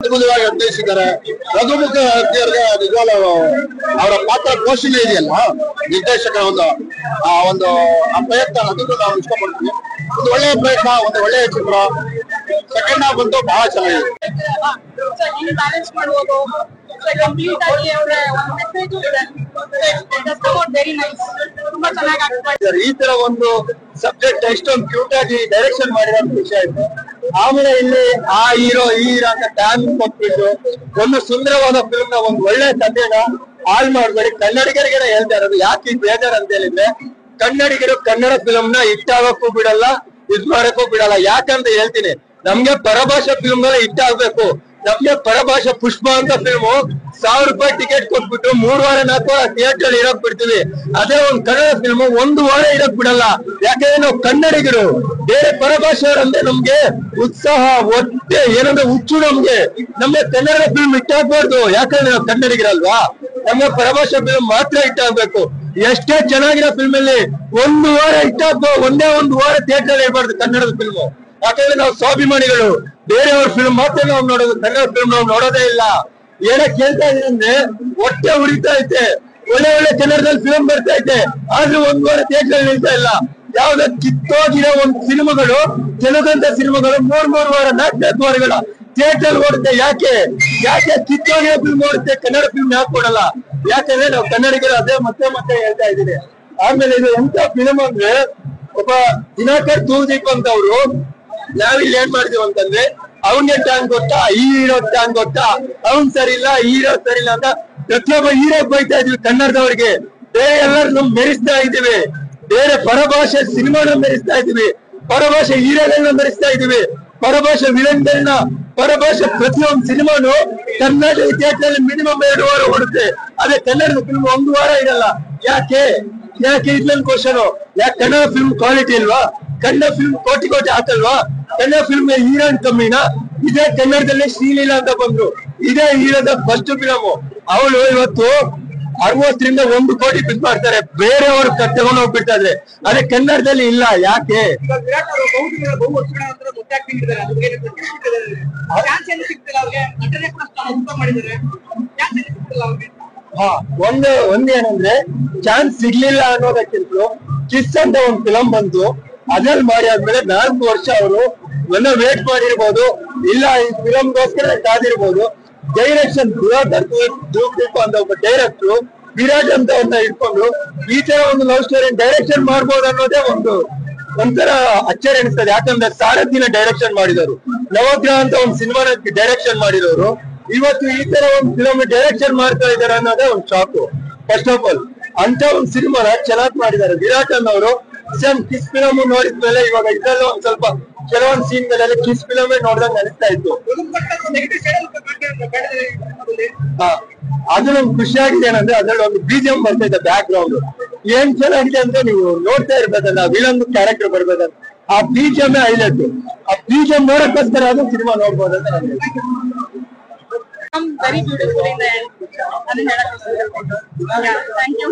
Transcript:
ಅದ್ಭುತವಾಗಿ ಅಭಿನಯಿಸಿದ್ದಾರೆ. ರಘುಮುಖ ಹತ್ತಿಯವ್ರಿಗೆ ನಿಜವಾಗ್ಲೂ ಅವರ ಪಾತ್ರ ಪೋಷಣೆ ಇದೆಯಲ್ಲ, ನಿರ್ದೇಶಕ ಒಂದು ಆ ಪ್ರಯತ್ನ ಅದನ್ನು ನಾವು ಇಷ್ಟಪಡ್ತೀವಿ. ಒಂದು ಒಳ್ಳೆಯ ಪ್ರಯತ್ನ, ಒಂದು ಒಳ್ಳೆಯ ಚಿತ್ರ. ಸೆಕೆಂಡ್ ಹಾಫ್ ಅಂತೂ ಬಹಳ ಚೆನ್ನಾಗಿದೆ. ಈ ತರ ಒಂದು ಸಬ್ಜೆಕ್ಟ್ ಎಷ್ಟೊಂದು ಕ್ಯೂಟ್ ಆಗಿ ಡೈರೆಕ್ಷನ್ ಮಾಡಿರೋ ವಿಷಯ ಇದೆ. ಆಮೇಲೆ ಇಲ್ಲಿ ಆ ಹೀರೋ ಅಂತ ಟ್ಯಾನ್ ಕೊಟ್ಬಿಟ್ಟು ಒಂದು ಸುಂದರವಾದ ಫಿಲ್ಮ್ ನ ಒಂದು ಒಳ್ಳೆ ಕಥೆನ ಹಾಳು ಮಾಡ್ಬೇಡಿ. ಕನ್ನಡಿಗರಿಗೆ ಹೇಳ್ತಾ ಇರೋದು ಯಾಕೆ ಬೇಜಾರ್ ಅಂತ ಹೇಳಿದ್ರೆ, ಕನ್ನಡಿಗರು ಕನ್ನಡ ಫಿಲ್ಮ್ ನ ಹಿಟ್ಟಾಗಕ್ಕೂ ಬಿಡಲ್ಲ, ಇದ್ ಮಾಡಕ್ಕೂ ಬಿಡಲ್ಲ. ಯಾಕಂತ ಹೇಳ್ತೀನಿ, ನಮ್ಗೆ ಪರಭಾಷಾ ಫಿಲ್ಮ್ ಗಳ ಹಿಟ್ ಆಗ್ಬೇಕು. ನಮ್ಗೆ ಪರಭಾಷಾ ಪುಷ್ಪ ಅಂತ ಫಿಲ್ಮ್ 1000 ರೂಪಾಯಿ ಟಿಕೆಟ್ ಕೊಟ್ಬಿಟ್ಟು 3 ವಾರ 4 ವಾರ ಥಿಯೇಟರ್ ಇರಕ್ ಬಿಡ್ತೀವಿ. ಅದೇ ಒಂದ್ ಕನ್ನಡ ಫಿಲ್ಮ್ 1 ವಾರ ಇರಕ್ ಬಿಡಲ್ಲ. ಯಾಕಂದ್ರೆ ನಾವು ಕನ್ನಡಿಗರು. ಬೇರೆ ಪರಭಾಷೆಯವರಂದ್ರೆ ನಮ್ಗೆ ಉತ್ಸಾಹ, ಒಟ್ಟೆ ಏನಂದ್ರೆ ಹುಚ್ಚು. ನಮ್ಗೆ ಕನ್ನಡ ಫಿಲ್ಮ್ ಹಿಟ್ಟಾಗ್ಬಾರ್ದು, ಯಾಕಂದ್ರೆ ನಾವು ಕನ್ನಡಿಗರಲ್ವಾ. ನಮ್ಗೆ ಪರಭಾಷಾ ಫಿಲ್ಮ್ ಮಾತ್ರ ಹಿಟ್ಟಾಗ್ಬೇಕು. ಎಷ್ಟೇ ಚೆನ್ನಾಗಿರೋ ಫಿಲ್ಮ್ ಅಲ್ಲಿ 1 ವಾರ ಹಿಟ್ಟಾಗ್ಬೋದು, ಒಂದೇ 1 ವಾರ ಥಿಯೇಟರ್ ಇರಬಾರ್ದು ಕನ್ನಡದ ಫಿಲ್ಮ್. ಯಾಕಂದ್ರೆ ನಾವು ಸ್ವಾಭಿಮಾನಿಗಳು. ಬೇರೆಯವ್ರ ಫಿಲ್ಮ್ ಮಾತ್ರ ನಾವು ನೋಡೋದು, ಕನ್ನಡ ಫಿಲ್ಮ್ ನಾವು ನೋಡೋದೇ ಇಲ್ಲ. ಏನಕ್ಕೆ ಹೇಳ್ತಾ ಇದೀನಿ ಅಂದ್ರೆ, ಹೊಟ್ಟೆ ಉರಿತಾ ಐತೆ, ಒಳ್ಳೆ ಒಳ್ಳೆ ಕನ್ನಡದಲ್ಲಿ ಫಿಲ್ಮ್ ಬರ್ತಾ ಐತೆ, ಆದ್ರೂ 1 ವಾರ ಥಿಯೇಟರ್ ನಿಲ್ತಾ ಇಲ್ಲ. ಯಾವ್ದು ಕಿತ್ತೋಗಿರೋ ಒಂದು ಸಿನಿಮಾಗಳು, ತೆಲುಗಂತ ಸಿನಿಮಾಗಳು 3 ವಾರ 4 ವಾರಗಳ ಥಿಯೇಟರ್ ಓಡುತ್ತೆ. ಯಾಕೆ ಕಿತ್ತೋಗಿರೋ ಫಿಲ್ಮ್ ಓಡುತ್ತೆ, ಕನ್ನಡ ಫಿಲ್ಮ್ ಯಾಕೆ ಕೊಡಲ್ಲ? ಯಾಕಂದ್ರೆ ನಾವು ಕನ್ನಡಿಗರು. ಅದೇ ಮತ್ತೆ ಹೇಳ್ತಾ ಇದ್ದೀನಿ. ಆಮೇಲೆ ಇದು ಎಂತ ಫಿಲ್ಮ್ ಅಂದ್ರೆ, ಒಬ್ಬ ದಿನಾಕರ್ ತೂದೀಪ್ ಅಂತ ಅವ್ರು, ನಾವಿಲ್ಲಿ ಏನ್ ಮಾಡಿದೀವಿ ಅಂತಂದ್ರೆ, ಅವನ್ಗೆ ಟ್ಯಾಂಕ್ ಗೊತ್ತಾ, ಈ ಹೀರೋ ಟ್ಯಾಂಕ್ ಗೊತ್ತಾ, ಅವ್ನ್ ಸರಿ ಇಲ್ಲ, ಈ ಹೀರೋ ಸರಿ ಇಲ್ಲ ಅಂತ ಪ್ರತಿಯೊಬ್ಬ ಹೀರೋ ಬೈತಾ ಇದೀವಿ ಕನ್ನಡದವ್ರಿಗೆ. ಬೇರೆ ಎಲ್ಲರೂ ಮೆರೆಸ್ತಾ ಇದೀವಿ, ಬೇರೆ ಪರಭಾಷೆ ಸಿನಿಮಾನ ಮೆರೆಸ್ತಾ ಇದೀವಿ, ಪರಭಾಷೆ ಹೀರೋಗಳನ್ನ ಮೆರೆಸ್ತಾ ಇದೀವಿ, ಪರಭಾಷೆ ವಿಲನ್ಗಳನ್ನ, ಪರಭಾಷೆ ಪ್ರತಿಯೊಂದು ಸಿನಿಮಾನು ಕರ್ನಾಟಕ ಥಿಯೇಟರ್ ಮಿನಿಮಮ್ 2 ವಾರ ಓಡುತ್ತೆ. ಅದೇ ಕನ್ನಡದ ಫಿಲ್ಮ್ 1 ವಾರ ಇರಲ್ಲ. ಯಾಕೆ ಇದ್ರಲ್ಲಿ ಕ್ವಶನ್? ಯಾಕೆ ಕನ್ನಡ ಫಿಲ್ಮ್ ಕ್ವಾಲಿಟಿ ಇಲ್ವಾ? ಕನ್ನಡ ಫಿಲ್ಮ್ ಕೋಟಿ ಹಾಕಲ್ವಾ? ಕನ್ನಡ ಫಿಲ್ಮ್ ಹೀರೋಯಿನ್ ಕಮ್ಮಿನಾ? ಇದೇ ಕನ್ನಡದಲ್ಲಿ ಶ್ರೀಲೀಲಾ ಅಂತ ಬಂದ್ರು, ಇದೇ ಹೀರೋದ ಫಸ್ಟ್ ಫಿಲಮ್. ಅವಳು ಇವತ್ತು 60 ರಿಂದ 1 ಕೋಟಿ ಬಿಡ್ ಮಾಡ್ತಾರೆ, ಬೇರೆಯವರು ತಗೊಂಡು ಹೋಗ್ಬಿಡ್ತಾ ಇದ್ರೆ. ಅದೇ ಕನ್ನಡದಲ್ಲಿ ಇಲ್ಲ. ಯಾಕೆ? ಒಂದೇನಂದ್ರೆ, ಚಾನ್ಸ್ ಸಿಗ್ಲಿಲ್ಲ ಅನ್ನೋದಕ್ಕಿಂತಲೂ ಕಿಸ್ ಅಂತ ಒಂದು ಫಿಲಂ ಬಂತು, ಅದ್ರಲ್ಲಿ ಮಾಡಿ ಆದ್ಮೇಲೆ 4 ವರ್ಷ ಅವರು ವೇಟ್ ಮಾಡಿರ್ಬೋದು, ಇಲ್ಲ ಈ ಫಿಲಂಗೋಸ್ಕರ ಕಾದಿರ್ಬೋದು. ಡೈರೆಕ್ಷನ್ ದೂಪ್ ಅಂತ ಒಬ್ಬ ಡೈರೆಕ್ಟ್ರು ವಿರಾಟ್ ಅಂತ ಇಟ್ಕೊಂಡು ಈ ತರ ಒಂದು ಲವ್ ಸ್ಟೋರಿ ಡೈರೆಕ್ಷನ್ ಮಾಡ್ಬೋದು ಅನ್ನೋದೇ ಒಂಥರ ಅಚ್ಚರಿ ಅನಿಸ್ತದೆ. ಯಾಕಂದ್ರೆ ಸಾರಥಿನ ಡೈರೆಕ್ಷನ್ ಮಾಡಿದವರು, ನವಗ್ರಹ ಅಂತ ಒಂದು ಸಿನಿಮಾನ ಡೈರೆಕ್ಷನ್ ಮಾಡಿದವರು ಇವತ್ತು ಈ ತರ ಒಂದು ಫಿಲಮ್ ಡೈರೆಕ್ಷನ್ ಮಾಡ್ತಾ ಇದಾರೆ ಅನ್ನೋದೇ ಒಂದು ಶಾಕು. ಫಸ್ಟ್ ಆಫ್ ಆಲ್ ಅಂತ ಒಂದು ಸಿನಿಮಾನ ಚೆನ್ನಾಗಿ ಮಾಡಿದ್ದಾರೆ ವಿರಾಟ್ ಅನ್ನೋರು. ಸೇಮ್ ಕಿಸ್ ಫಿಲಮ್ ನೋಡಿದ್ಮೇಲೆ ಇವಾಗ ಇದ್ರಲ್ಲೂ ಒಂದ್ ಸ್ವಲ್ಪ ಕೆಲವೊಂದು ಸೀನ್ ಗಳಲ್ಲಿ ಕಿಸ್ ಫಿಲಮೇ ನೋಡ್ದಂಗ್ ಅನಿಸ್ತಾ ಇತ್ತು. ಅದು ನಮ್ಗೆ ಖುಷಿ ಆಗಿದೆ ಏನಂದ್ರೆ, ಅದ್ರಲ್ಲಿ ಒಂದು BGM ಬರ್ತಾ ಇದೆ ಬ್ಯಾಕ್ ಗ್ರೌಂಡ್. ಏನ್ ಚೆನ್ನಾಗಿದೆ ಅಂದ್ರೆ, ನೀವು ನೋಡ್ತಾ ಇರ್ಬೇಕಲ್ಲ, ವಿಲನ್ ಕ್ಯಾರೆಕ್ಟರ್ ಬರ್ಬೇಕಂತ ಆ BGM ಹೈಲೈಟ್. ಆ BGM ನೋಡಕ್ಕೋಸ್ಕರ ಅದು ಸಿನಿಮಾ ನೋಡ್ಬೋದು ಅಂತ ನನಗೆ. Very beautiful in the end. Thank you.